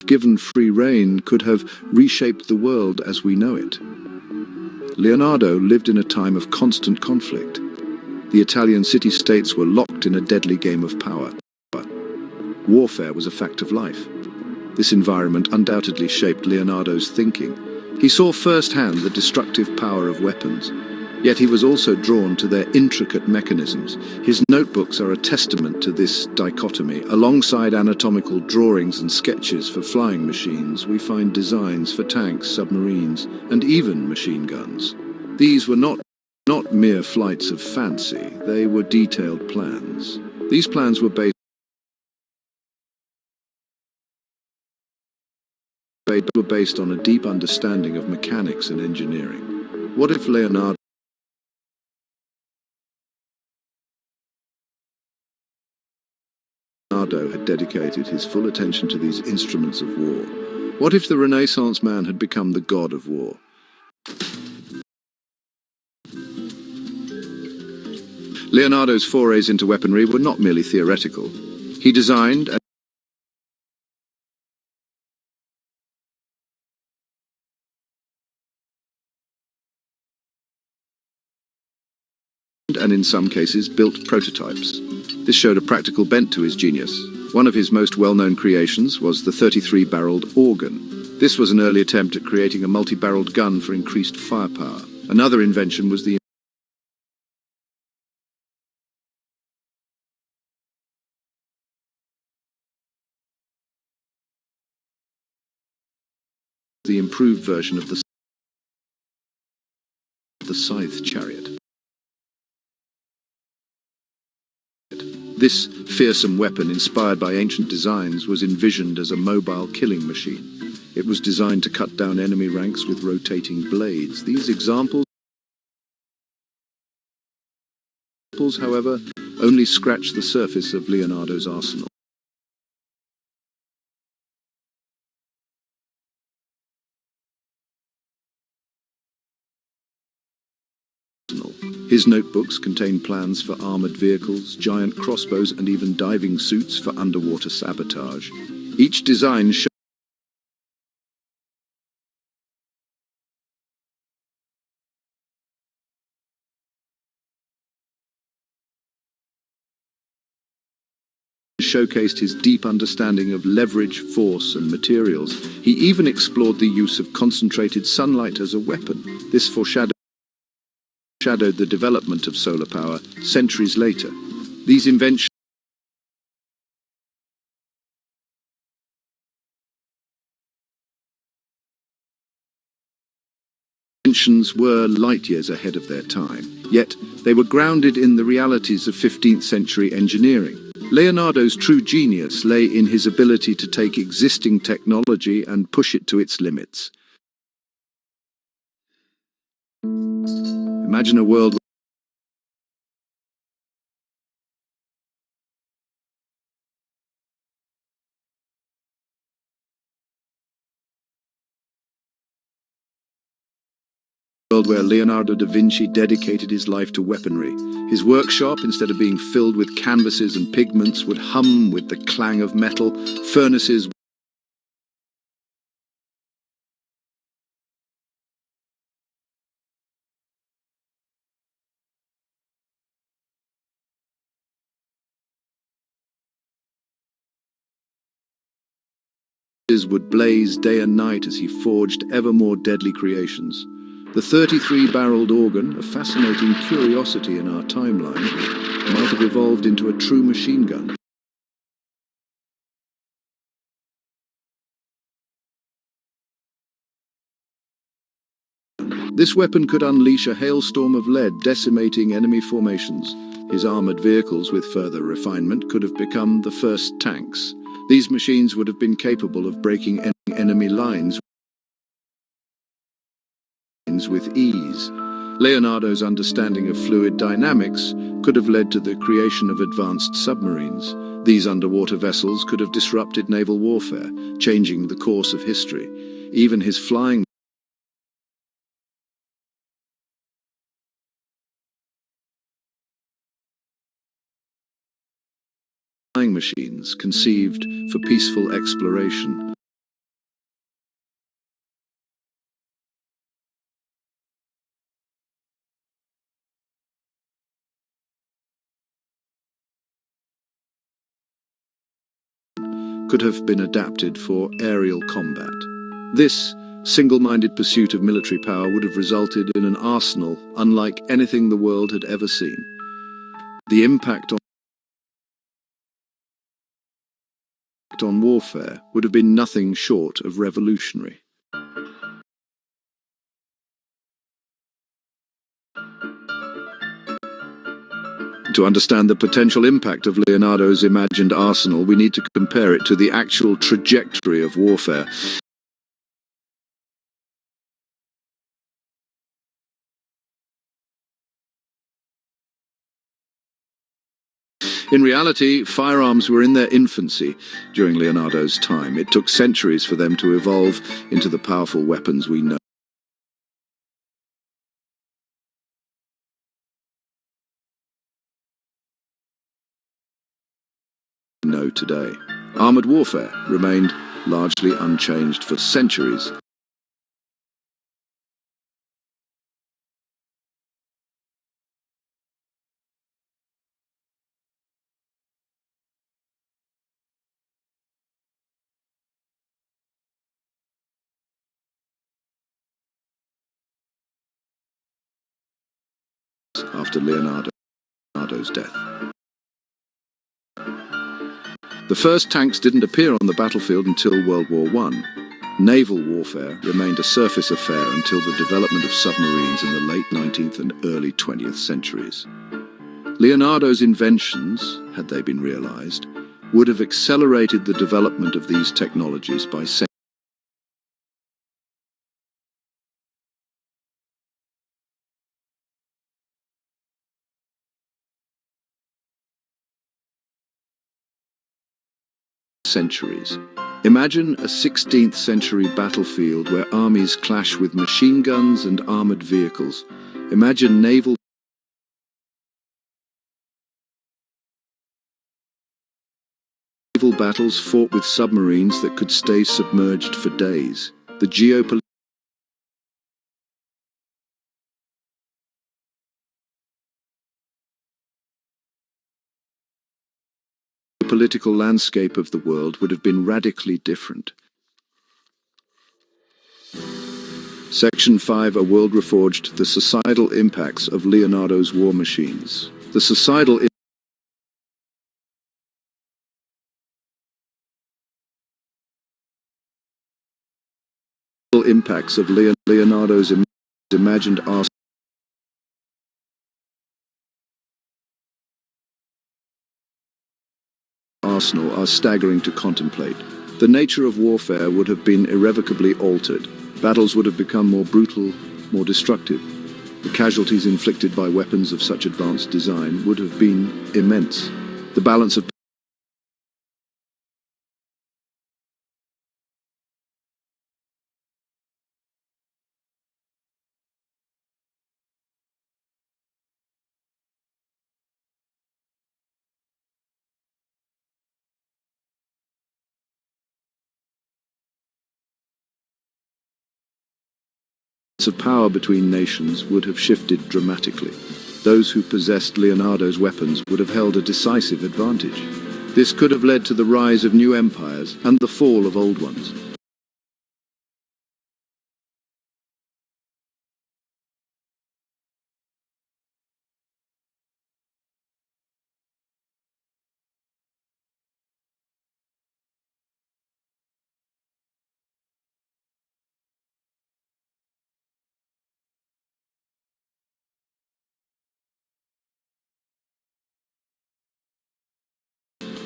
given free rein, could have reshaped the world as we know it. Leonardo lived in a time of constant conflict. The Italian city-states were locked in a deadly game of power. Warfare was a fact of life. This environment undoubtedly shaped Leonardo's thinking. He saw firsthand the destructive power of weapons, yet he was also drawn to their intricate mechanisms. His notebooks are a testament to this dichotomy. Alongside anatomical drawings and sketches for flying machines, we find designs for tanks, submarines, and even machine guns. These were not mere flights of fancy, they were detailed plans. These plans were based on a deep understanding of mechanics and engineering. What if Leonardo had dedicated his full attention to these instruments of war? What if the Renaissance man had become the god of war? Leonardo's forays into weaponry were not merely theoretical. He designed and in some cases built prototypes. This showed a practical bent to his genius. One of his most well-known creations was the 33-barreled organ. This was an early attempt at creating a multi-barreled gun for increased firepower. Another invention was the improved version of the scythe chariot. This fearsome weapon, inspired by ancient designs, was envisioned as a mobile killing machine. It was designed to cut down enemy ranks with rotating blades. These examples, however, only scratch the surface of Leonardo's arsenal. His notebooks contain plans for armored vehicles, giant crossbows, and even diving suits for underwater sabotage. Each design showcased his deep understanding of leverage, force, and materials. He even explored the use of concentrated sunlight as a weapon. This foreshadowed the development of solar power centuries later. These inventions were light years ahead of their time, yet they were grounded in the realities of 15th century engineering. Leonardo's true genius lay in his ability to take existing technology and push it to its limits. Imagine a world where Leonardo da Vinci dedicated his life to weaponry. His workshop, instead of being filled with canvases and pigments, would hum with the clang of metal. Furnaces would blaze day and night as he forged ever more deadly creations. The 33-barreled organ, a fascinating curiosity in our timeline, might have evolved into a true machine gun. This weapon could unleash a hailstorm of lead, decimating enemy formations. His armored vehicles, with further refinement, could have become the first tanks. These machines would have been capable of breaking enemy lines with ease. Leonardo's understanding of fluid dynamics could have led to the creation of advanced submarines. These underwater vessels could have disrupted naval warfare, changing the course of history. Even his flying machines, conceived for peaceful exploration, could have been adapted for aerial combat. This single-minded pursuit of military power would have resulted in an arsenal unlike anything the world had ever seen. The impact on warfare would have been nothing short of revolutionary. To understand the potential impact of Leonardo's imagined arsenal, we need to compare it to the actual trajectory of warfare. In reality, firearms were in their infancy during Leonardo's time. It took centuries for them to evolve into the powerful weapons we know today. Armored warfare remained largely unchanged for centuries. After Leonardo's death. The first tanks didn't appear on the battlefield until World War I. Naval warfare remained a surface affair until the development of submarines in the late 19th and early 20th centuries. Leonardo's inventions, had they been realized, would have accelerated the development of these technologies by centuries. Imagine a 16th century battlefield where armies clash with machine guns and armored vehicles. Imagine naval battles fought with submarines that could stay submerged for days. The geopolitical landscape of the world would have been radically different. Section 5, A World Reforged, the societal impacts of Leonardo's war machines. The societal impacts of Leonardo's imagined arsenal are staggering to contemplate. The nature of warfare would have been irrevocably altered. Battles would have become more brutal, more destructive. The casualties inflicted by weapons of such advanced design would have been immense. The balance of power between nations would have shifted dramatically. Those who possessed Leonardo's weapons would have held a decisive advantage. This could have led to the rise of new empires and the fall of old ones.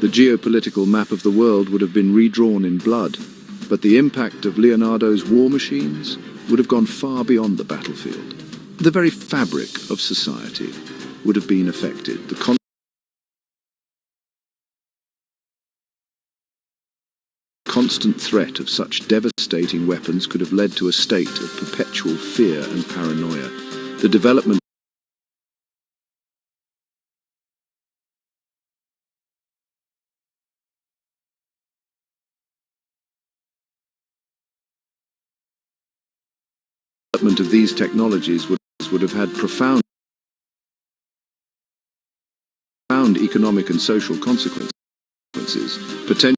The geopolitical map of the world would have been redrawn in blood, but the impact of Leonardo's war machines would have gone far beyond the battlefield. The very fabric of society would have been affected. The constant threat of such devastating weapons could have led to a state of perpetual fear and paranoia. The development of these technologies would have had profound economic and social consequences, potentially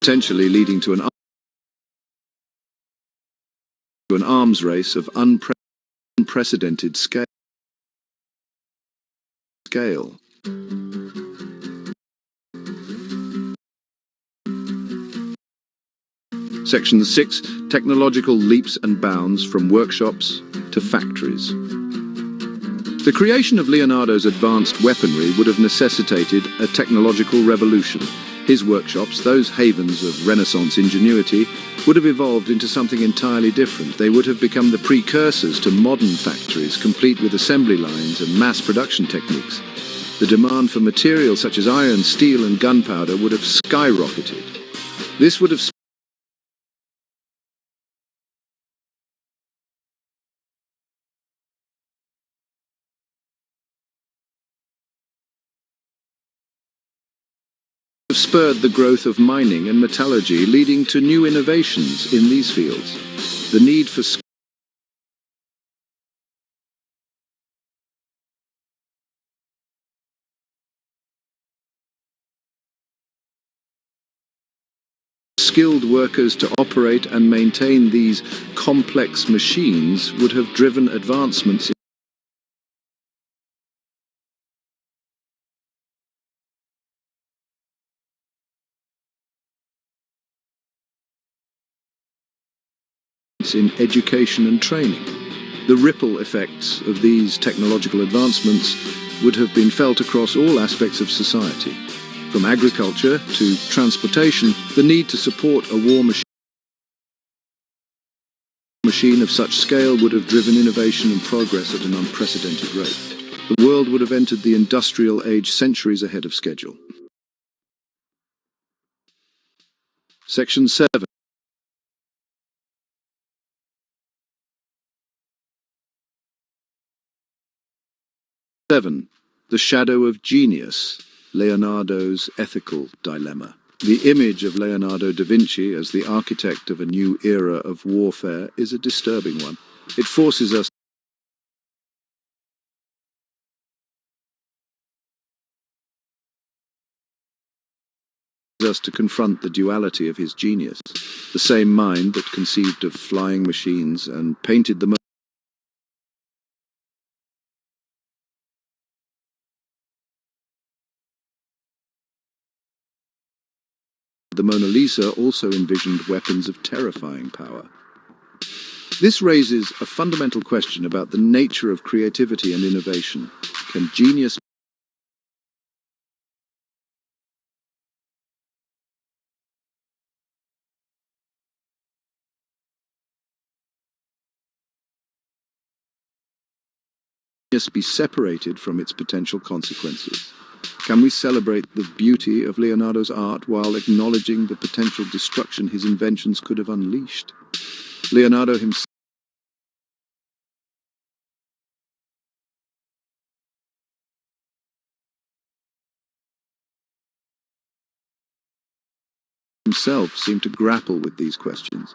potentially leading to an arms race of unprecedented scale. Section 6. Technological leaps and bounds from workshops to factories. The creation of Leonardo's advanced weaponry would have necessitated a technological revolution. His workshops, those havens of Renaissance ingenuity, would have evolved into something entirely different. They would have become the precursors to modern factories, complete with assembly lines and mass production techniques. The demand for materials such as iron, steel, and gunpowder would have skyrocketed. This would have spurred the growth of mining and metallurgy, leading to new innovations in these fields. The need for skilled workers to operate and maintain these complex machines would have driven advancements in education and training. The ripple effects of these technological advancements would have been felt across all aspects of society. From agriculture to transportation, the need to support a war machine of such scale would have driven innovation and progress at an unprecedented rate. The world would have entered the industrial age centuries ahead of schedule. Section 7. The shadow of genius, Leonardo's ethical dilemma. The image of Leonardo da Vinci as the architect of a new era of warfare is a disturbing one. It forces us to confront the duality of his genius. The same mind that conceived of flying machines and painted the Mona Lisa also envisioned weapons of terrifying power. This raises a fundamental question about the nature of creativity and innovation. Can genius be separated from its potential consequences? Can we celebrate the beauty of Leonardo's art while acknowledging the potential destruction his inventions could have unleashed? Leonardo himself seemed to grapple with these questions.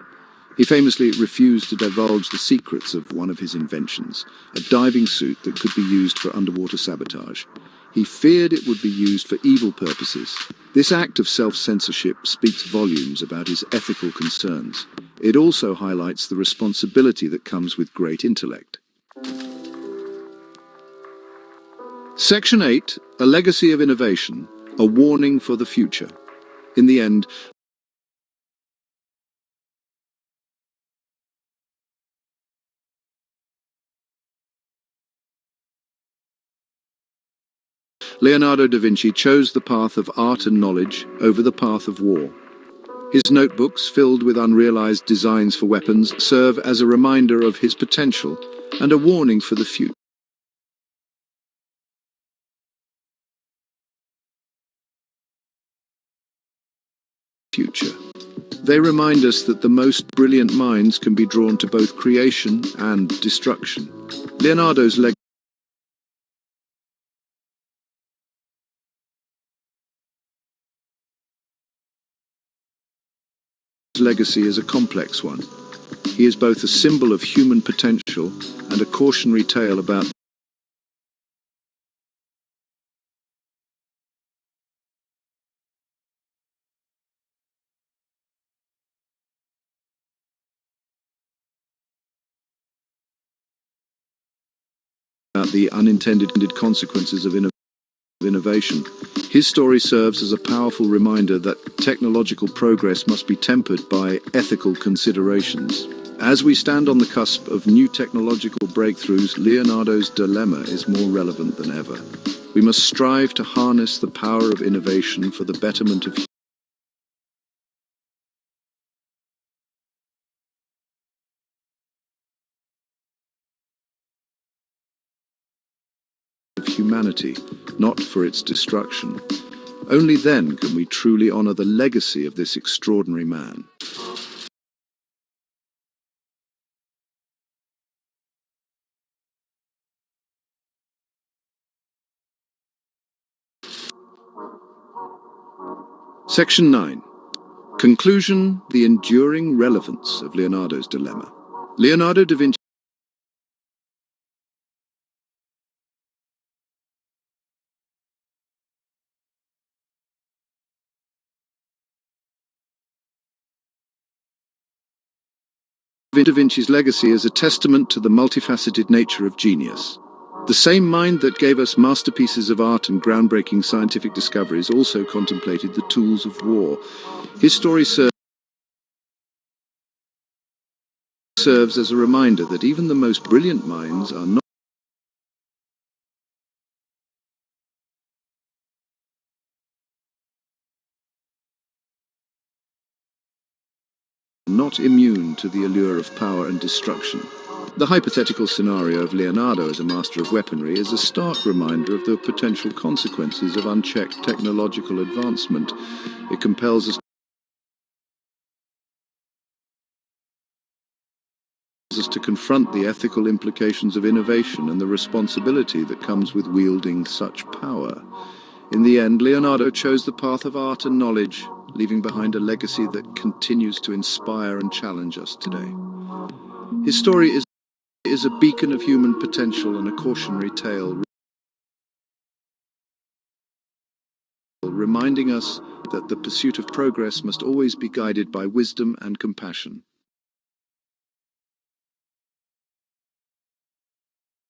He famously refused to divulge the secrets of one of his inventions, a diving suit that could be used for underwater sabotage. He feared it would be used for evil purposes. This act of self-censorship speaks volumes about his ethical concerns. It also highlights the responsibility that comes with great intellect. Section 8, A Legacy of Innovation, a warning for the future. In the end, Leonardo da Vinci chose the path of art and knowledge over the path of war. His notebooks, filled with unrealized designs for weapons, serve as a reminder of his potential and a warning for the future. They remind us that the most brilliant minds can be drawn to both creation and destruction. Leonardo's legacy is a complex one. He is both a symbol of human potential and a cautionary tale about the unintended consequences of innovation. His story serves as a powerful reminder that technological progress must be tempered by ethical considerations. As we stand on the cusp of new technological breakthroughs, Leonardo's dilemma is more relevant than ever. We must strive to harness the power of innovation for the betterment of humanity, not for its destruction. Only then can we truly honor the legacy of this extraordinary man. Section 9. Conclusion: the enduring relevance of Leonardo's dilemma. Leonardo da Vinci Da Vinci's legacy is a testament to the multifaceted nature of genius. The same mind that gave us masterpieces of art and groundbreaking scientific discoveries also contemplated the tools of war. His story serves as a reminder that even the most brilliant minds are not immune to the allure of power and destruction. The hypothetical scenario of Leonardo as a master of weaponry is a stark reminder of the potential consequences of unchecked technological advancement. It compels us to confront the ethical implications of innovation and the responsibility that comes with wielding such power. In the end, Leonardo chose the path of art and knowledge, leaving behind a legacy that continues to inspire and challenge us today. His story is a beacon of human potential and a cautionary tale, reminding us that the pursuit of progress must always be guided by wisdom and compassion.